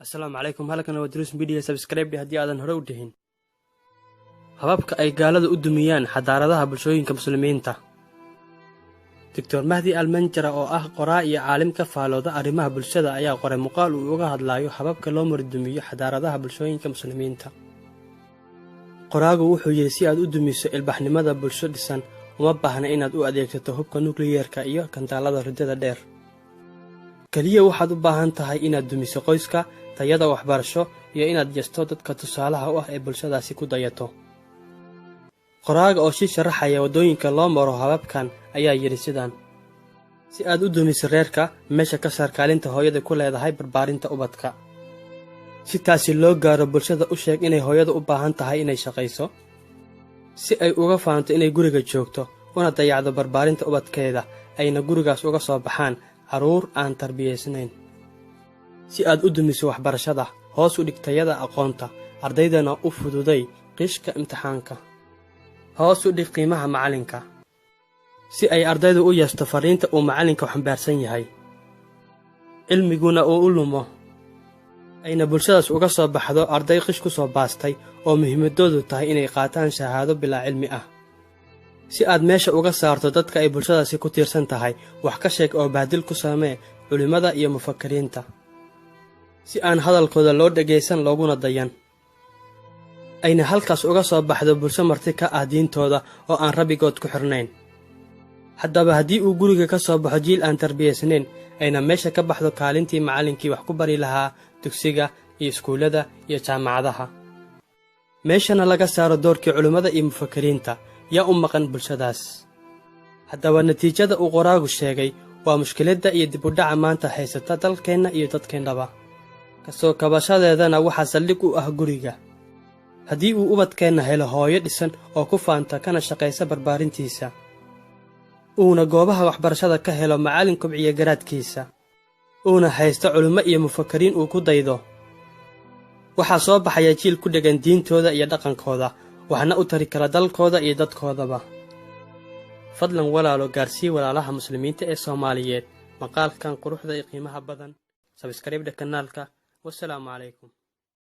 السلام عليكم halkan waa duruus video subscribe hadii aadan hore u dhihin hababka ay gaaladu u dumiyaan xadaaradha bulshooyinka muslimiinta Dr. Mahdi Al-Manjara oo ah qoraa iyo caalim ka faalooda arrimaha bulshada ayaa qoray muuqaal uu uga hadlayo hababka loo mardumiyo xadaaradha bulshooyinka muslimiinta qoraagu wuxuu yiri si aad u dumiso ilbaxnimada bulsho dhisan uma baahna inaad u adeegsato hubka nuclear-ka iyo kantaalada ridada dheer kaliya waxaad u baahan tahay inaad dumiso qoyska tayada waxbarasho iyo inaad jeesto dadka tusaalaha u ah ee bulshadaasi ku dayato qoraaga oo sharaxaya wadooyinka loo maro hababkan ayaa yiri sidaan si aad u dumiso reerka meesha ka saar kaalinta hooyada ku leedahay barbaarinta ubadka si taasi loo gaaro bulshada u sheeg inay hooyada u baahan tahay inay shaqayso si ay uga faanto inay guriga joogto una dayacdo barbaarinta ubadkeeda ayna gurigaas uga soo baxaan caruur aan tarbiyeysnayn si aad u dumiso waxbarashada hoos u dhigtayada aqoonta ardaydana u fududay qishka imtixaanka hoos u dhig qiimaha macalinka si ay ardaydu u yeesto fariinta uu macalinka xambaarsan yahay cilmiguna uu u lumo ayna bulshadaas uga soo baxdo arday qish ku soo baastay oo muhiimadoodu tahay inay qaataan shahaado bilaa cilmi ah si aad meesha uga saarto dadka ay bulshadaasi ku tiirsan tahay wax ka sheeg oo baadil ku samee culimada iyo mufakkiriinta si aan hadalkooda loo dhageysan looguna dayan ayna halkaas uga soo baxdo bulsho marti ka ah diintooda oo aan rabbigood ku xirnayn haddaba haddii uu guriga ka soo baxo jiil aan tarbiyeysnayn ayna meesha ka baxdo kaalintii macallinkii wax ku bari lahaa dugsiga iyo iskuullada iyo jaamacadaha meeshana laga saaro doorkii culimada iyo mufakkiriinta yaa u maqan bulshadaas haddaba natiijada uu qoraagu sheegay waa mushkiladda iyo dib u dhaca maanta haysata dalkeenna iyo dadkeennaba kasoo kabashadeedana waxaa saldhig u ah guriga haddii uu ubadkeenna helo hooyo dhisan oo ku faanta kana shaqaysa barbaarintiisa uuna goobaha waxbarashada ka helo macallin kobciya garaadkiisa uuna haysto culimo iyo mufakkiriin uu ku daydo waxaa soo baxaya jiil ku dhegan diintooda iyo dhaqankooda waxna u tari kara dalkooda iyo dadkoodaba fadlan walaalo gaarsii walaalaha muslimiinta ee Soomaaliyeed maqaalkan quruxda iyo qiimaha badan subscribe kanaalka wassalaamu calaykum